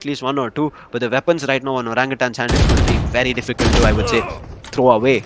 at least one or two, but the weapons right now on Orangutan's hand is going to be very difficult to, I would say, throw away.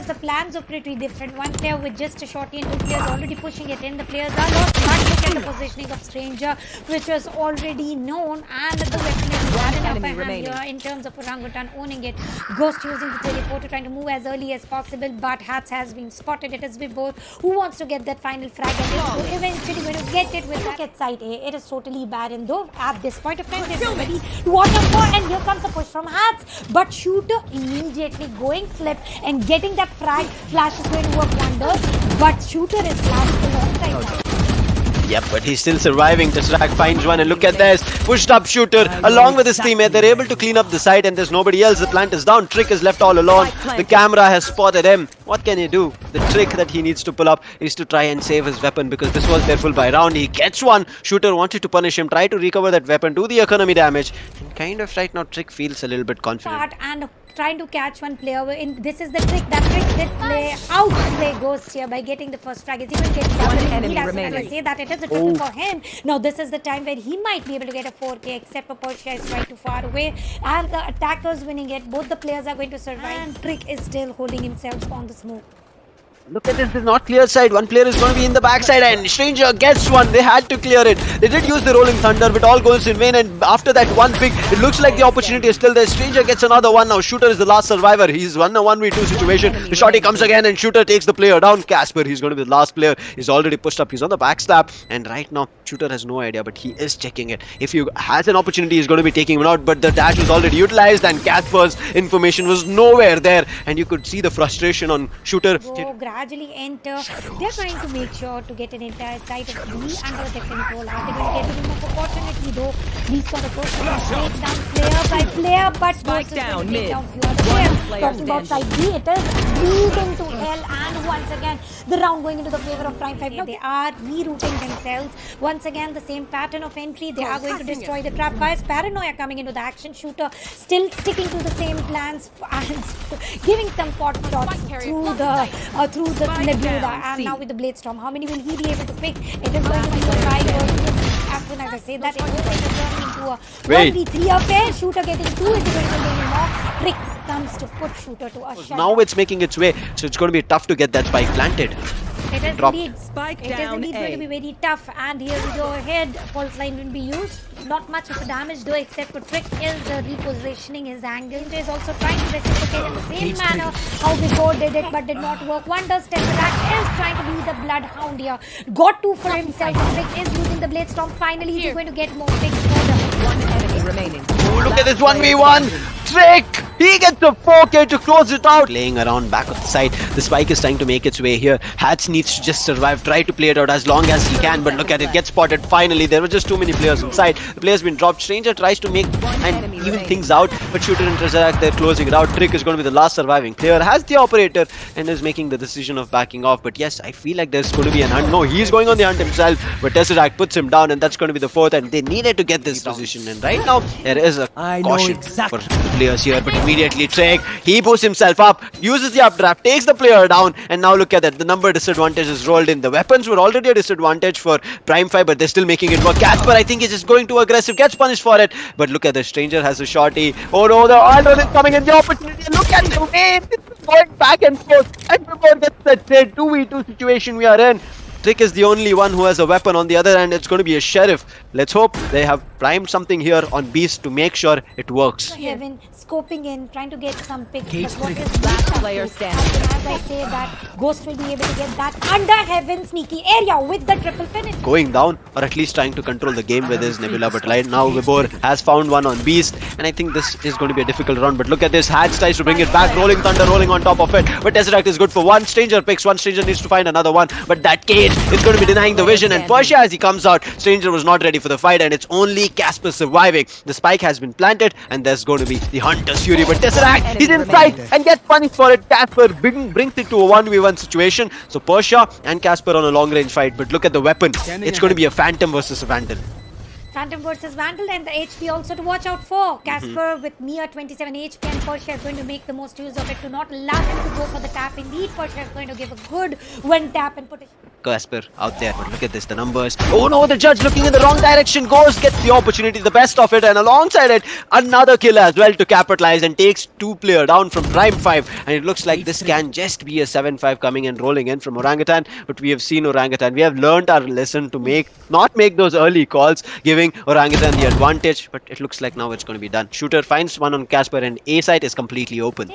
The plans are pretty different. One player with just a shorty and two players already pushing it in. The players are lost. But look at the positioning of Stranger, which was already known, and the weapon is bad enough here in terms of Orangutan owning it. Ghost using the teleporter, trying to move as early as possible, but Hatz has been spotted. It is Vibhor who wants to get that final frag, and is eventually going to get it with look at side A. It is totally barren though. At this point of time, there's nobody to watch out for, and here comes a push from Hatz, but Shooter immediately going flip and getting that frag. Flash is going to work wonders, but Shooter is flashed a long time now. Yep, but he's still surviving. tesseract finds one, and look at this. Pushed up Shooter along with his teammate. They're able to clean up the site, and there's nobody else. The plant is down. Trick is left all alone. The camera has spotted him. What can he do? The trick that he needs to pull up is to try and save his weapon, because this was their full buy round. He gets one. Shooter wanted to punish him, try to recover that weapon, do the economy damage. And kind of right now, Trick feels a little bit confident. And trying to catch one player in. This is the trick. That trick did play outplay Ghost here by getting the first frag. It's even getting one enemy remaining. I say that it is a triple for him. Now this is the time where he might be able to get a 4K, except for Persia is right too far away, and the attackers winning it. Both the players are going to survive, and Trick is still holding himself on the smoke. Look at this, this is not clear side. One player is going to be in the backside, and Stranger gets one. They had to clear it. They did use the Rolling Thunder, but all goes in vain. And after that one pick, it looks like the opportunity is still there. Stranger gets another one. Now Shooter is the last survivor. He's won a 1v2 situation. The shotty comes again, and Shooter takes the player down. Kasper, he's going to be the last player. He's already pushed up. He's on the backstab, and right now Shooter has no idea, but he is checking it. If he has an opportunity, he's going to be taking him out. But the dash was already utilized, and Kasper's information was nowhere there. And you could see the frustration on Shooter. Gradually enter. They're trying to make sure to get an entire side of B under their control. Are they going to get it more opportunity though? These got a person break down player by player, but Ghost is going to take down few other players. Talking about side B, it is bleeding to hell, and once again the round going into the favor of Prime 5. Now they are rerouting themselves. Once again the same pattern of entry. They are going to destroy the trap guys. Paranoia coming into the action. Shooter still sticking to the same plans and giving some pot shots through the Nebula, and now with the Blade Storm, how many will he be able to pick? It is going to be a 5 as soon as I say that, it is going to turn into a 1v3 affair. Shooter getting 2, it is going to be more. Trick comes to put Shooter to a shot. Now it's making its way, so it's going to be tough to get that spike planted. It is indeed going to be very tough, and here we go ahead. Pulse line will be used. Not much of a damage though, except for Trick is repositioning his angle. He is also trying to reciprocate in the same manner how Vibhor did it, but did not work. Wonders tesseract is trying to be the bloodhound here. Got 2 for himself. Trick is using the Blade Storm. Finally, he's going to get more picks further. One enemy remaining. Oh, look at this 1v1. Trick! He gets a 4K to close it out. Playing around back of the side. The spike is trying to make its way here. Hatz needs to just survive, try to play it out as long as he can, but look at it, gets spotted finally. There were just too many players inside. The player's been dropped. Stranger tries to make and even things out, but Shooter and tesseract, they're closing it out. Trick is going to be the last surviving player, has the operator, and is making the decision of backing off. But yes, I feel like there's going to be an hunt. No, he's going on the hunt himself, but tesseract puts him down, and that's going to be the 4th, and they needed to get this position. And right now, there is a caution for the players here, but immediately Trick, he boosts himself up, uses the updraft, takes the player down, and now look at that, the number disadvantage is rolled in. The weapons were already a disadvantage for Prime 5, but they're still making it work. Kasper, I think, is just going too aggressive, gets punished for it, but look at the Stranger has a shorty. Oh no, the Aldo is coming in, the opportunity, look at the way it's going back and forth, and before gets the 2v2 situation we are in. Trick is the only one who has a weapon. On the other hand, it's going to be a Sheriff. Let's hope they have primed something here on Beast to make sure it works. Heaven scoping in, trying to get some picks. But what is last player standing? As I say that, Ghost will be able to get that under Heaven sneaky area with the triple finish. Going down, or at least trying to control the game with his Nebula. But right now, Vibhor has found one on Beast, and I think this is going to be a difficult round. But look at this, Hatz tries to bring it back, Rolling Thunder rolling on top of it. But tesseract is good for one. Stranger picks one. Stranger needs to find another one. But that cage, it's going to be denying the vision, and Persia, as he comes out, Stranger was not ready for the fight, and it's only Kasper surviving. The spike has been planted, and there's going to be the Hunter's Fury, but tesseract, he's inside and gets punished for it. Kasper brings it to a 1v1 situation, so Persia and Kasper on a long range fight, but look at the weapon. It's going to be a Phantom versus a Vandal. Phantom versus Vandal, and the HP also to watch out for. Kasper with mere 27 HP, and Persia is going to make the most use of it to not allow him to go for the tap. Indeed, Persia is going to give a good one tap and put it. Kasper out there, but look at this, the numbers. Oh no, the judge looking in the wrong direction. Ghost gets the opportunity, the best of it, and alongside it, another kill as well to capitalize and takes 2-player down from Prime 5. And it looks like this can just be a 7-5 coming and rolling in from Orangutan. But we have seen Orangutan. We have learned our lesson to not make those early calls, giving Orangutan the advantage. But it looks like now it's going to be done. Shooter finds one on Kasper, and A site is completely open.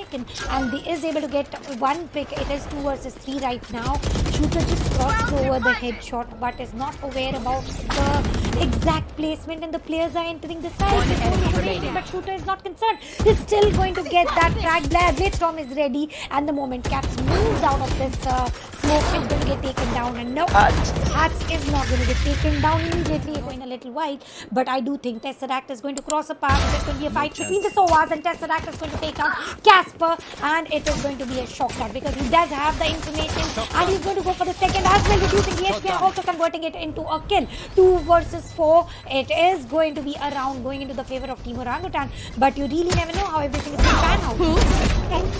And he is able to get one pick. It is 2 versus 3 right now. Shooter just crossed over the headshot, but is not aware about the exact placement, and the players are entering the side. But Shooter is not concerned. He's still going to get that frag. Bladestorm is ready, and the moment Caps moves out of this smoke, is going to get taken down. And no, Hatz is not going to get taken down immediately in a little while. But I do think tesseract is going to cross a path. There's going to be a fight between the Sovas, and tesseract is going to take out Kasper, and it is going to be a shock shot because he does have the information, and he's going to go for the second as well, reducing the HP and also converting it into a kill. 2 versus 4. It is going to be a round going into the favor of Team Orangutan, but you really never know how everything is going to pan out.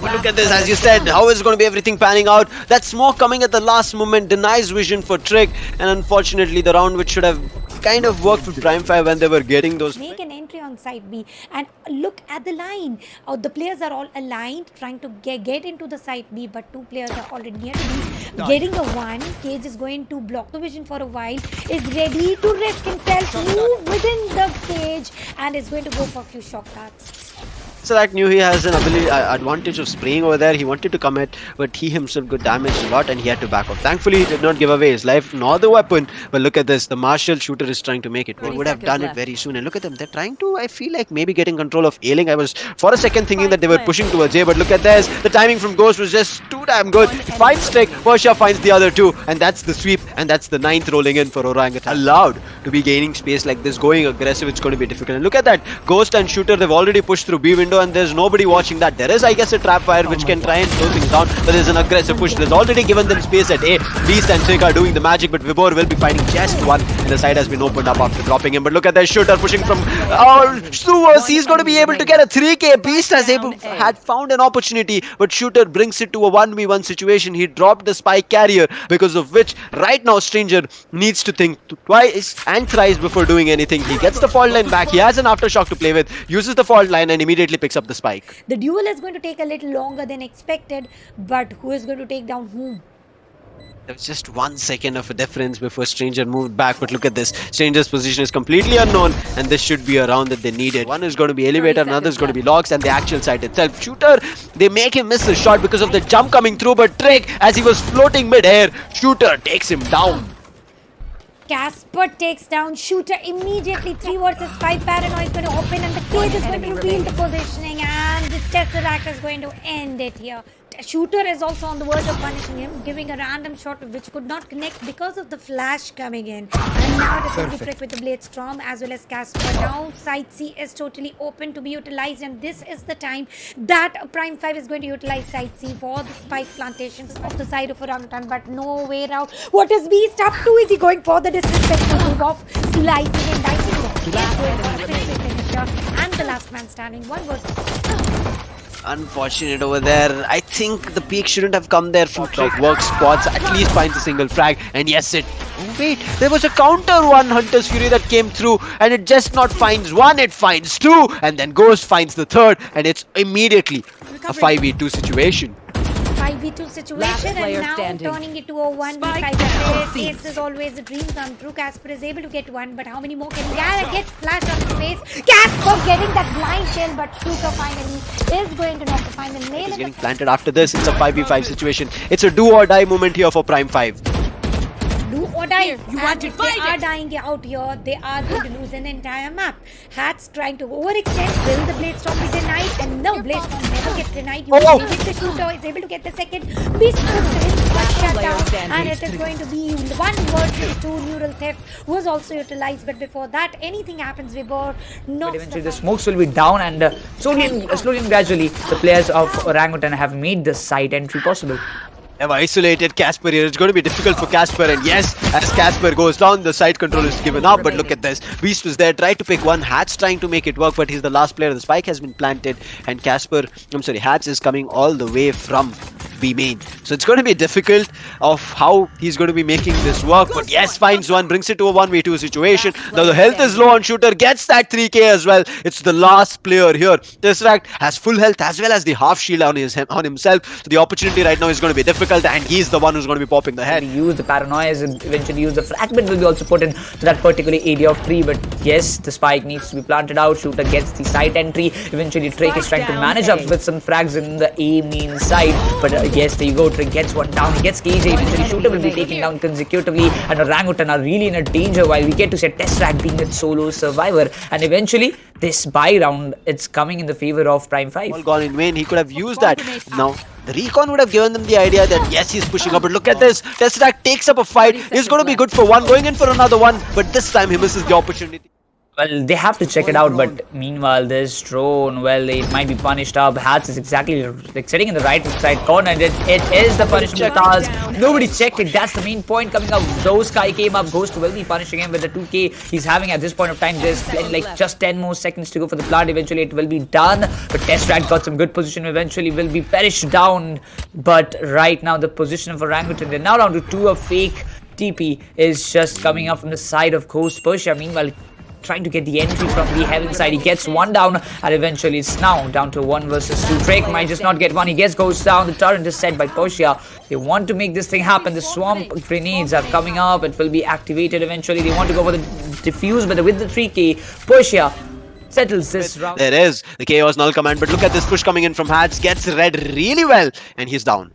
But look at this, as you said, how is going to be everything panning out? That smoke coming at the last moment denies vision for Trick, and unfortunately the round which should have kind of worked for Prime 5 when they were getting those. Make an entry on side B and look at the line. The players are all aligned trying to get into the side B, but 2 players are already near to B. Getting a 1. Cage is going to block the vision for a while, is ready to risk himself, move within the cage, and is going to go for a few shock darts. Tesseract knew he has an advantage of spraying over there. He wanted to commit, but he himself got damaged a lot and he had to back off. Thankfully, he did not give away his life nor the weapon. But look at this. The Marshall Shooter is trying to make it. Would have done it very soon. And look at them. They're trying to, I feel like, maybe getting control of ailing. I was for a second thinking that they were pushing towards A, but look at this. The timing from Ghost was just too damn good. He finds Trick. Persia finds the other 2. And that's the sweep. And that's the 9th rolling in for Orangutan. Allowed to be gaining space like this, going aggressive, it's going to be difficult. And look at that. Ghost and Shooter, they've already pushed through B window, and there's nobody watching that. There is, I guess, a trap fire which can try and slow things down, but there's an aggressive push. There's already given them space at A. Beast and Trick are doing the magic, but Vibhor will be fighting just one, and the side has been opened up after dropping him. But look at that Shooter pushing from Sewers. He's going to be able to get a 3k. Beast had found an opportunity, but Shooter brings it to a 1v1 situation. He dropped the spike carrier, because of which right now Stranger needs to think twice and thrice before doing anything. He gets the fault line back. He has an aftershock to play with, uses the fault line, and immediately picks up the spike. The duel is going to take a little longer than expected, but who is going to take down whom? There was just 1 second of a difference before Stranger moved back, but look at this. Stranger's position is completely unknown, and this should be a round that they needed. One is going to be Elevator, another is going to be Locks, and the actual site itself. Shooter, they make him miss the shot because of the jump coming through, but Trick, as he was floating mid-air, Shooter takes him down. Kasper takes down Shooter immediately. 3 versus 5. Paranoia is going to open, and the cage is going to reveal the positioning, and the tesseract is going to end it here. Shooter is also on the verge of punishing him, giving a random shot which could not connect because of the flash coming in. And now it is going to be Trick with the Bladestorm as well as Kasper. Now side C is totally open to be utilized, and this is the time that Prime 5 is going to utilize side C for the spike plantations of the side of Orangutan, but no way out. What is Beast up to? Is he going for the disrespectful move of slicing and dicing? Yes, going for a finisher, and the last man standing. 1 versus. Unfortunate over there. I think the peak shouldn't have come there from Trick. Work spots, at least finds a single frag. And yes, oh wait, there was a counter one Hunter's Fury that came through, and it just not finds 1, it finds 2, and then Ghost finds the 3rd, and it's immediately a 5v2 situation. 5v2 situation, and now turning it to a 1v5. Ace is always a dream come true. Kasper is able to get 1, but how many more can he get? Flash on his face. Kasper getting that blind kill, but Shooter finally is going to knock the final nail. He's getting planted after this. It's a 5v5 situation. It's a do or die moment here for Prime 5. Do or die. And if they are dying out here, they are going to lose an entire map. Hatz trying to overextend. Will the Bladestorm be denied? And no, Bladestorm never gets denied. You will hit the Shooter, is able to get the second. Beast shut down, and it is going to be 1 versus 2. Neural Theft was also utilized, but before that, anything happens, Vibhor knocks eventually the smokes will be down, and slowly and gradually the players of Orangutan have made the side entry possible. Have isolated Kasper here. It's going to be difficult for Kasper, and yes, as Kasper goes down, the side control is given up. But look at this. Beast was there, tried to pick one. Hatz trying to make it work, but he's the last player. The spike has been planted, and Hatz is coming all the way from B main. So it's going to be difficult of how he's going to be making this work. But yes, finds one, brings it to a 1v2 situation. Now the health is low on Shooter, gets that 3k as well. It's the last player here. Tesseract has full health as well as the half shield on himself. So the opportunity right now is going to be difficult, and he's the one who's going to be popping the head. Use the paranoia and eventually use the fragment will be also put in to that particular area of 3. But yes, the spike needs to be planted out. Shooter gets the side entry. Eventually Drake is trying to manage up with some frags in the A main side. But yes, there you go. Drake gets one down. He gets KJ. Eventually Shooter will be taken down consecutively, and Orangutan are really in a danger, while we get to see tesseract being a solo survivor. And eventually this buy round, it's coming in the favor of Prime 5. All gone in vain. He could have used that. Now the recon would have given them the idea that yes, he's pushing up, but look at this. Tesseract takes up a fight. He's going to be good for one, going in for another one, but this time he misses the opportunity. Well, they have to check it out, but meanwhile this drone, well, it might be punished up. Hatz is exactly like sitting in the right side corner, and it is the punishment task. Nobody checked it. That's the main point coming out. Though Sky came up, Ghost will be punishing him with the 2k he's having at this point of time. There's like just 10 more seconds to go for the plant. Eventually it will be done, but tesseract got some good position. Eventually will be perished down, but right now the position of Orangutan, they're now down to 2. A fake TP is just coming up from the side of Ghost. Persia meanwhile trying to get the entry from the heaven side. He gets one down, and eventually it's now down to 1 versus 2. Drake might just not get one. He goes down. The turret is set by Persia. They want to make this thing happen. The swamp grenades are coming up. It will be activated eventually. They want to go for the defuse, but with the 3k, Persia settles this round. There is the Chaos Null command, but look at this push coming in from Hatz. Gets read really well, and he's down.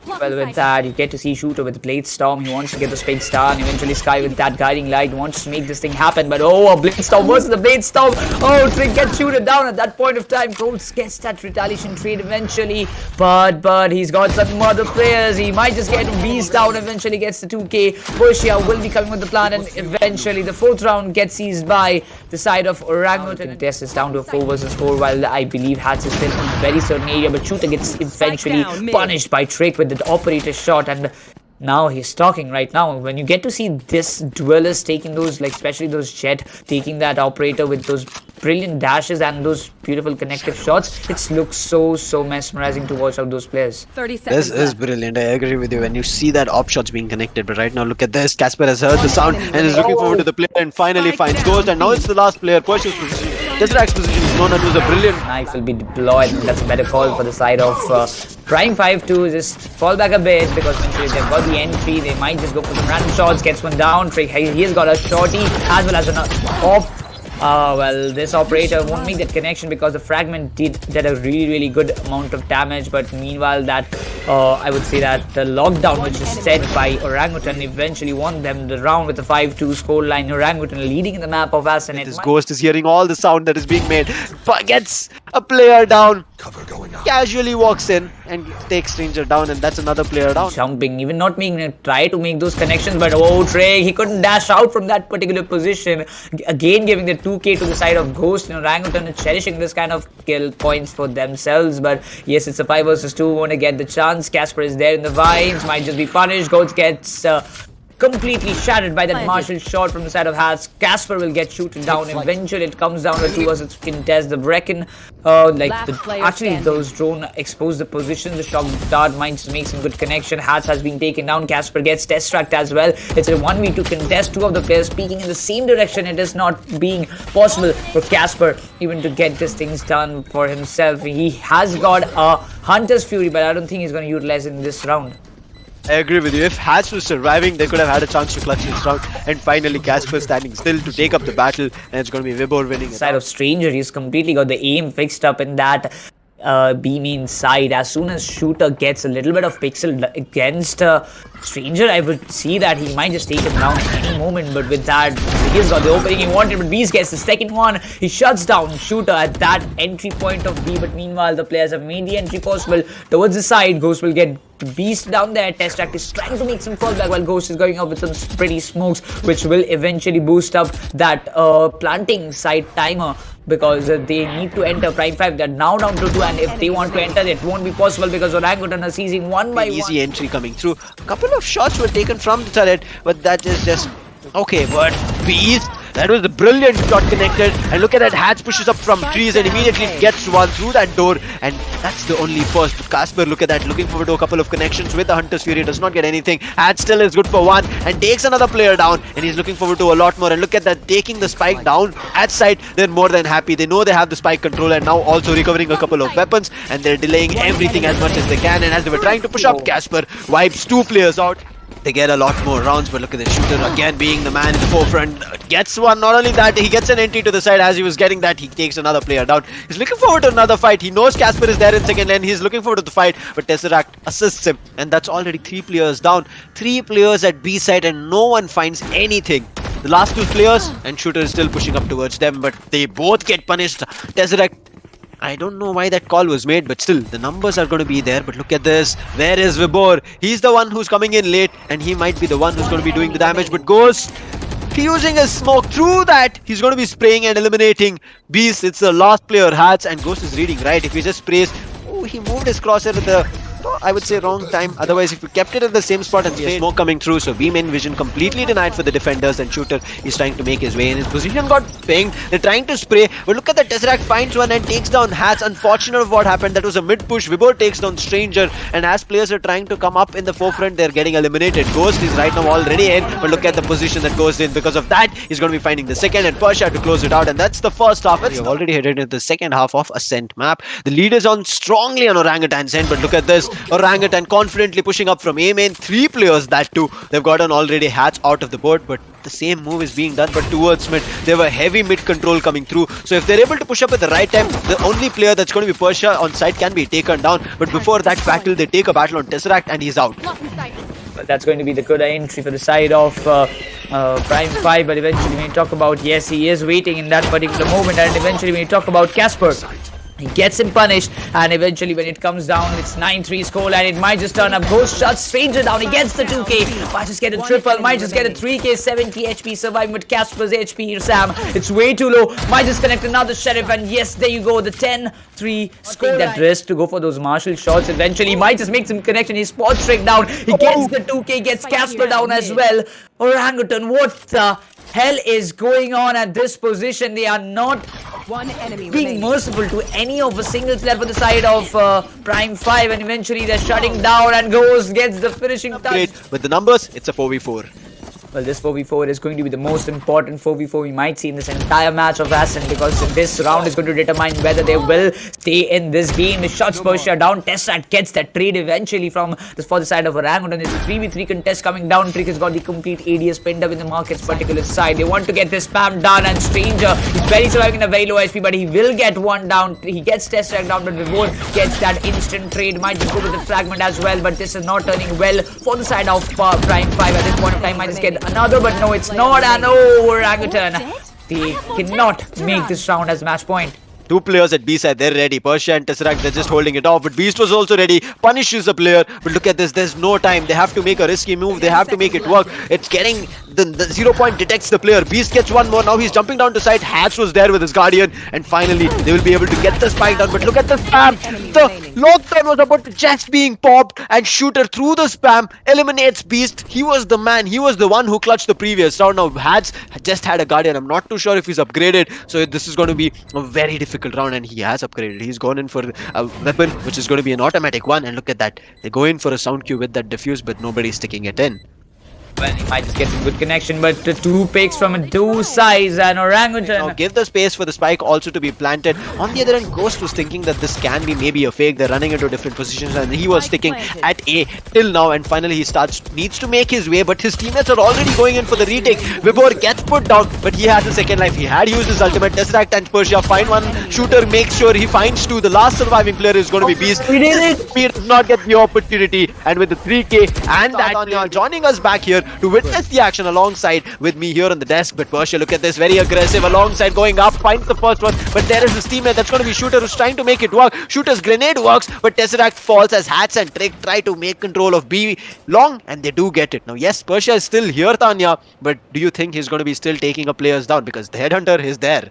Well, with that, you get to see Shooter with Blade Storm. He wants to get the Spade Star, and eventually Sky with that Guiding Light wants to make this thing happen. But oh, a Blade Storm versus the Blade Storm. Oh, Trick gets Shooter down at that point of time. Colts gets that retaliation trade eventually. But he's got some other players. He might just get Beast down. Eventually gets the 2k. Persia will be coming with the plan, and eventually the 4th round gets seized by the side of Orangutan. Test is down to a 4 versus 4, while I believe Hatz is still in a very certain area. But Shooter gets eventually punished by Trick with the operator shot, and now he's talking right now. When you get to see this duelist taking those, like especially those Jet taking that operator with those brilliant dashes and those beautiful connective shots, it looks so mesmerizing to watch out those players. 30 seconds This is brilliant. I agree with you when you see that op shots being connected. But right now look at this. Kasper has heard the sound and is looking forward to the player, and finally finds Ghost, and now it's the last player. Persia's position, Tesseract's position is known, and it was a brilliant Knife will be deployed, and that's a better call for the side of Prime 5 to just fall back a bit, because eventually they've got the entry. They might just go for some random shots. Gets one down. He has got a shorty as well as an op. Well, this operator won't make that connection because the fragment did a really good amount of damage. But meanwhile, that I would say that the lockdown which is set by Orangutan eventually won them the round with a 5-2 scoreline. Orangutan leading in the map of us, and This Ghost is hearing all the sound that is being made, but gets a player down. Casually walks in and takes Stranger down, and that's another player down. Jumping, even not making a try to make those connections, but oh, Trey, he couldn't dash out from that particular position. Again, giving the 2k to the side of Ghost, and Orangutan is cherishing this kind of kill points for themselves. But yes, it's a 5 versus 2. Want to get the chance. Kasper is there in the vines, might just be punished. Ghost gets completely shattered by that martial shot from the side of Hatz. Kasper will get shooten down. Eventually, it comes down to 2 versus contest. The Brecken, actually, those drone expose the position. The shock dart might just make some good connection. Hatz has been taken down. Kasper gets tesseract as well. It's a 1v2 contest. 2 of the players peeking in the same direction. It is not being possible for Kasper even to get these things done for himself. He has got a Hunter's Fury, but I don't think he's going to utilize it in this round. I agree with you. If Hatz was surviving, they could have had a chance to clutch this round. And finally, Kasper standing still to take up the battle, and it's going to be Vibhor winning it. Side of Stranger, he's completely got the aim fixed up in that B main side. As soon as Shooter gets a little bit of pixel against Stranger, I would see that he might just take him down at any moment. But with that, he's got the opening he wanted, but Beast gets the second one. He shuts down Shooter at that entry point of B. But meanwhile, the players have made the entry possible towards the side. Ghost will get Beast down there. tesseract is trying to make some fallback while Ghost is going up with some pretty smokes, which will eventually boost up that planting side timer, because they need to enter Prime 5. They're now down to 2, and if they want to enter, it won't be possible because Orangutan are seizing one by one. Easy entry coming through. A couple of shots were taken from the turret, but that is just okay. But Beast, that was a brilliant shot connected, and look at that. Hatz pushes up from trees and immediately gets one through that door, and that's the only first. Kasper, look at that, looking forward to a couple of connections with the Hunter's Fury, does not get anything. Hatz still is good for one and takes another player down, and he's looking forward to a lot more. And look at that, taking the spike down at side. They're more than happy. They know they have the spike control, and now also recovering a couple of weapons, and they're delaying everything as much as they can. And as they were trying to push up, Kasper wipes 2 players out. They get a lot more rounds, but look at the shooter again being the man in the forefront. Gets one. Not only that, he gets an entry to the side. As he was getting that, he takes another player down. He's looking forward to another fight. He knows Kasper is there in second lane. He's looking forward to the fight, but tesseract assists him, and that's already 3 players down. 3 players at B side, and no one finds anything. The last 2 players, and shooter is still pushing up towards them, but they both get punished. tesseract, I don't know why that call was made, but still, the numbers are going to be there. But look at this. Where is Vibhor? He's the one who's coming in late, and he might be the one who's going to be doing the damage. But Ghost, using his smoke through that, he's going to be spraying and eliminating Beast. It's the last player, Hatz, and Ghost is reading right. If he just sprays, oh, he moved his crosshair with the, I would say, wrong time. Otherwise, if you kept it at the same spot and the smoke coming through, so B-main vision completely denied for the defenders, and shooter is trying to make his way in. His position got pinged. They're trying to spray, but look at the tesseract finds one and takes down Hatz. Unfortunate of what happened. That was a mid push. Vibhor takes down Stranger, and as players are trying to come up in the forefront, they're getting eliminated. Ghost is right now already in, but look at the position that Ghost in. Because of that, he's going to be finding the second, and Persia to close it out, and that's the first half. We've already headed into the second half of Ascent map. The lead is on strongly on Orangutan's end, but look at this. Orangutan confidently pushing up from A main. 3 players, that too. They've gotten already Hatz out of the board, but the same move is being done, but towards mid. They have a heavy mid control coming through. So if they're able to push up at the right time, the only player that's going to be Persia on side can be taken down. But before that battle, they take a battle on tesseract, and he's out. But that's going to be the good entry for the side of Prime 5. But eventually, when you talk about, yes, he is waiting in that particular moment. And eventually, when you talk about Kasper, he gets him punished, and eventually when it comes down, it's 9-3 score, and it might just turn up. Ghost shuts Stranger down. He gets the 2k, might just get a triple, might just get a 3k, 70 HP surviving, but Kasper's HP, Sam, it's way too low. Might just connect another Sheriff, and yes, there you go, the 10-3 score. That risk to go for those martial shots. Eventually, he might just make some connection. He spots Strike down. He gets the 2k, gets Kasper down as well. Orangutan, what the hell is going on at this position? They are not being merciful to any of a single player for the side of Prime 5, and eventually they're shutting down, and Ghost gets the finishing touch. Great. With the numbers, it's a 4v4. Well, this 4v4 is going to be the most important 4v4 we might see in this entire match of Ascent, because this round is going to determine whether they will stay in this game. It shuts Persia down. tesseract gets that trade eventually for the side of Orangutan. It's a 3v3 contest coming down. Trick has got the complete ADS pinned up in the market's particular side. They want to get this spam done, and Stranger is barely surviving in a very low HP, but he will get one down. He gets tesseract down, but Vibhor gets that instant trade. Might just go with the fragment as well, but this is not turning well for the side of Prime 5 at this point of time. Might just get another, but no, it's not. And oh, Orangutan, they cannot make this round as match point. 2 players at B side, they're ready. Persia and tesseract, they're just holding it off. But Beast was also ready. Punishes the player. But look at this, there's no time. They have to make a risky move. They have to make it work. It's getting, the 0 point detects the player. Beast gets one more. Now he's jumping down to side. Hatz was there with his Guardian. And finally, they will be able to get the spike down. But look at the spam. The lockdown was about to just being popped. And shooter through the spam eliminates Beast. He was the man. He was the one who clutched the previous round. Now Hatz just had a Guardian. I'm not too sure if he's upgraded. So this is going to be a very difficult round, and he has upgraded. He's gone in for a weapon which is going to be an automatic one, and look at that. They go in for a sound cue with that diffuse, but nobody's sticking it in. Well, he might just get some good connection, but 2 picks from 2 sides, and Orangutan. Now give the space for the spike also to be planted. On the other end, Ghost was thinking that this can be maybe a fake. They're running into different positions, and he was sticking at A till now, and finally he needs to make his way, but his teammates are already going in for the retake. Vibhor gets put down, but he has a second life. He had used his ultimate. tesseract and Persia find one. Shooter makes sure he finds 2. The last surviving player is going to be Beast. We did it! He does not get the opportunity, and with the 3k and that, joining us back here, to witness the action alongside with me here on the desk. But Persia, look at this, very aggressive alongside going up, finds the first one. But there is his teammate, that's going to be Shooter, who's trying to make it work. Shooter's grenade works, but Tesseract falls as Hatz and Trick try to make control of B long, and they do get it. Now, yes, Persia is still here, Tanya, but do you think he's going to be still taking up players down? Because the headhunter is there.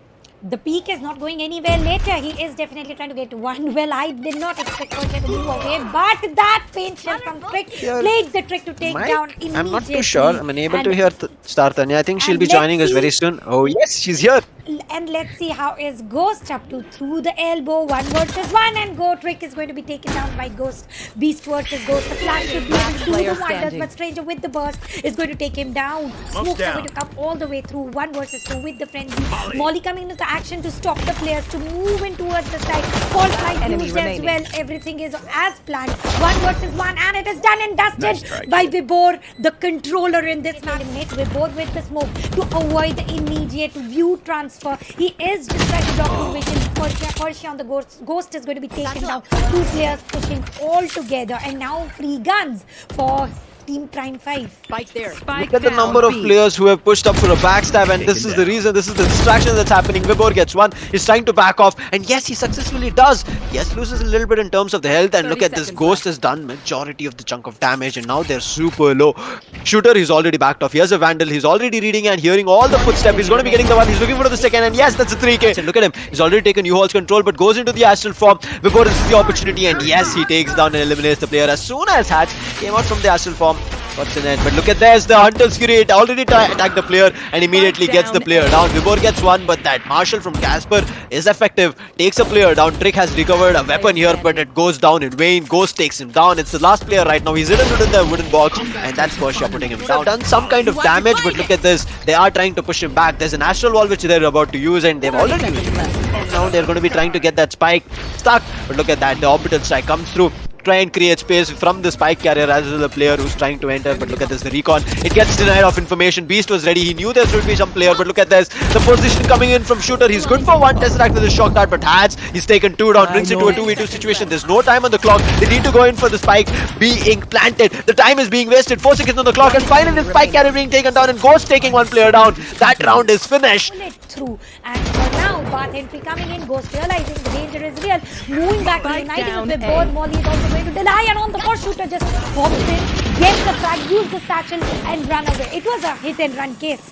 The peak is not going anywhere later. He is definitely trying to get one. Well, I did not expect Persia to move away, but that paint shell from Trick played the Trick to take down immediately. I'm not too sure. I'm unable to hear Star Tanya. I think she'll be joining us very soon. Oh, yes, she's here. And let's see how is Ghost up to through the elbow. 1 versus 1, and Go Trick is going to be taken down by Ghost. Beast versus Ghost. The flash should be able to do the wonders, but Stranger with the burst is going to take him down. Smokes are going to come all the way through. 1 versus 2 with the frenzy. Molly coming into the action to stop the players to move in towards the side. False light used as well. Everything is as planned. 1 versus 1, and it is done and dusted by Vibhor, the controller in this match. Vibhor with the smoke to avoid the immediate view transfer. He is just trying to block the vision. Persia on the Ghost. Ghost is going to be taken down. 2 players pushing all together, and now free guns for Team Prime 5. Spike there. Look at the number of players who have pushed up for a backstab, and this is the reason, this is the distraction that's happening. Vibhor gets one, he's trying to back off, and yes, he successfully does. Yes, loses a little bit in terms of the health, and look at this, Ghost has done majority of the chunk of damage, and now they're super low. Shooter, he's already backed off. Here's a Vandal, he's already reading and hearing all the footsteps. He's going to be getting the one, he's looking for the second, and yes, that's a 3k. And look at him, he's already taken U-Haul's control, but goes into the astral form. Vibhor is the opportunity, and yes, he takes down and eliminates the player as soon as Hatz came out from the astral form. What's in it? But look at this, the Hunter's Fury already attacked the player and immediately gets the player down. Vibhor gets one, but that Marshall from Kasper is effective. Takes a player down. Trick has recovered a weapon here, but it goes down in vain. Ghost takes him down. It's the last player right now. He's hidden within the wooden box, and that's Persia putting him down. Done some kind of damage, but look at this. They are trying to push him back. There's an astral wall which they're about to use, and they've already used it. And now they're going to be trying to get that spike stuck. But look at that. The orbital strike comes through. Try and create space from the spike carrier as well as the player who's trying to enter, but look at this, the recon, it gets denied of information. Beast was ready, he knew there should be some player, but look at this, the position coming in from Shooter, he's good for 1 tesseract with a shock dart, but Hatz, he's taken 2 down, brings it to a 2v2 situation. There's no time on the clock, they need to go in for the spike being planted. The time is being wasted, 4 seconds on the clock, and finally the spike carrier being taken down, and Ghost taking 1 player down. That round is finished. Through, and for now, path entry coming in. Ghost realizing the danger is real, moving back to uniting with both. Molly is also going to deny, and on the first Shooter just hops in, gets the frag, use the satchel, and run away. It was a hit and run case.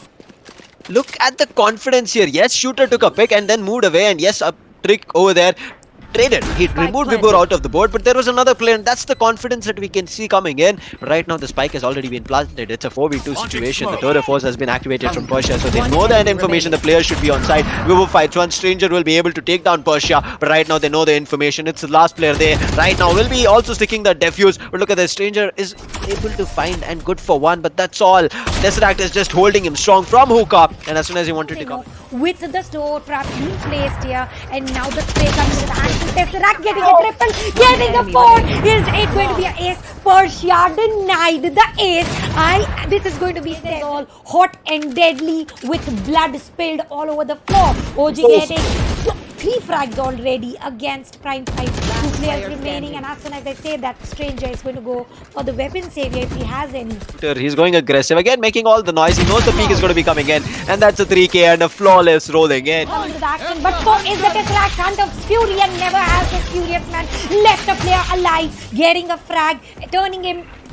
Look at the confidence here. Yes, Shooter took a pick and then moved away, and yes, a Trick over there traded. He removed Vibhor out of the board, but there was another player, and that's the confidence that we can see coming in. Right now, the spike has already been planted. It's a 4v2 situation. The Tour Force has been activated from Persia, so they know that information. The players should be on side. Vibhor fights one. Stranger will be able to take down Persia, but right now they know the information. It's the last player there. Right now, will be also sticking the defuse, but look at the Stranger is able to find and good for 1, but that's all. Tesseract is just holding him strong from hookah, and as soon as he wanted to come. With the store trap being placed here, and now the spray comes to the action. Tesseract getting a triple, getting a 4. Is it going to be an ace? Persia denied the ace. This is going to be all hot and deadly with blood spilled all over the floor. OG getting 3 frags already against Prime 5. 2 players remaining, and as soon as I say that, Stranger is going to go for the weapon savior if he has any. He's going aggressive again, making all the noise. He knows the peak is going to be coming in, and that's a 3k and a flawless rolling in. Coming to the action, but so is the Tesseract. Hunter's Fury, and never has this furious man left a player alive. Getting a frag,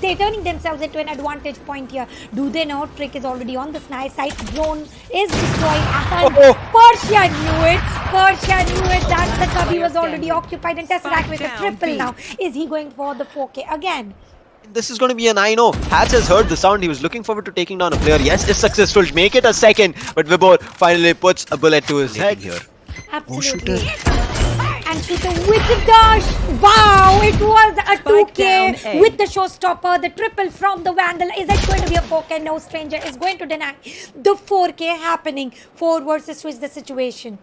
they're turning themselves into an advantage point here. Do they know Trick is already on the side? Drone is destroying. Persia knew it. Persia knew it. That the cubby was already occupied, and Tesseract with a triple now. Is he going for the 4k again? This is going to be an 9-0. Hatz has heard the sound. He was looking forward to taking down a player. Yes, it's successful. Make it a second. But Vibhor finally puts a bullet to his head here. Absolutely. And Shooter with the dash. Wow, it was a 2k with the showstopper. The triple from the Vandal. Is it going to be a 4k? No, Stranger is going to deny the 4k happening. 4 versus 2 is the situation.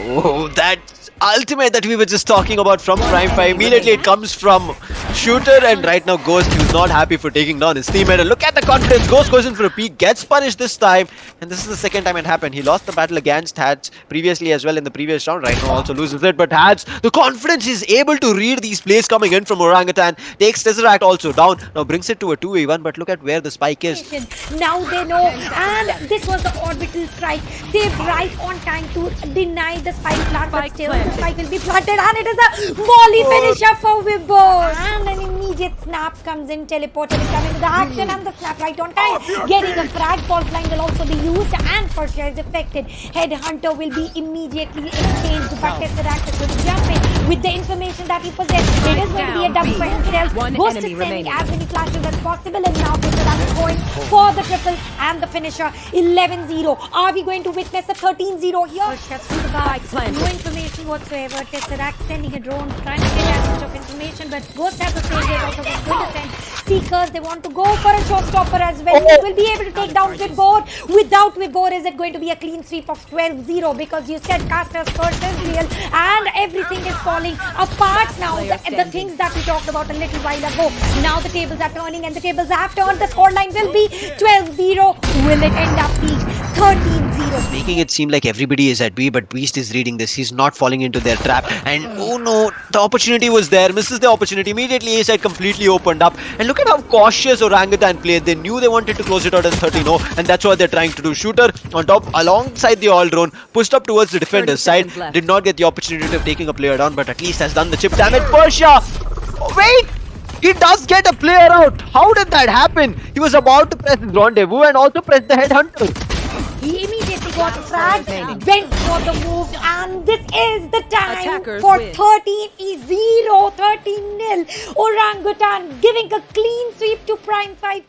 Oh, that ultimate that we were just talking about from Prime 5. Immediately it comes from Shooter, and right now Ghost, who's not happy for taking down his teammate. And look at the confidence. Ghost goes in for a peek, gets punished this time, and this is the second time it happened. He lost the battle against Hatz previously as well in the previous round. Right now also loses it, but Hatz, the confidence, is able to read these plays coming in from Orangutan. Takes tesseract also down. Now brings it to a 2v1, but look at where the spike is. Now they know, and this was the orbital strike. They're right on time to deny the spike plant, but still the spike will be planted, and it is a volley finisher for Vibhor. And an immediate snap comes in, teleporter is coming to the action, and the snap right on time. Getting a frag, fault line will also be used, and Persia is affected. Headhunter will be immediately exchanged, but tesseract is going to jump in with the information that he possesses. It is going to be a dub for himself. Ghost is sending as many flashes as possible, and now tesseract is going for the triple and the finisher. 11-0. Are we going to witness a 13-0 here? Persia through the bar. No information whatsoever. Tesseract sending a drone, trying to get as much of information, but Ghost has the same rate also going to send Seekers. They want to go for a showstopper as well. He will be able to take down Vibhor. Without Vibhor, is it going to be a clean sweep of 12-0? Because you said Kasper's first is real, and everything is falling apart now. The things that we talked about a little while ago. Now the tables are turning, and the tables have turned. The scoreline will be 12-0. Will it end up being 13-0? Making it seem like everybody is at B, but Beast is reading this. He's not falling into their trap. And oh no, the opportunity was there. Misses the opportunity. Immediately A side completely opened up. And look at how cautious Orangutan played. They knew they wanted to close it out as 13-0, and that's what they're trying to do. Shooter on top alongside the all drone, pushed up towards the defender's side. Did not get the opportunity of taking a player down, but at least has done the chip damage. Persia! Wait! He does get a player out. How did that happen? He was about to press his rendezvous and also press the headhunter. He immediately got fragged, went for the move, and this is the time Attackers for win. 13-0, 13-0. Orangutan giving a clean sweep to Prime 5.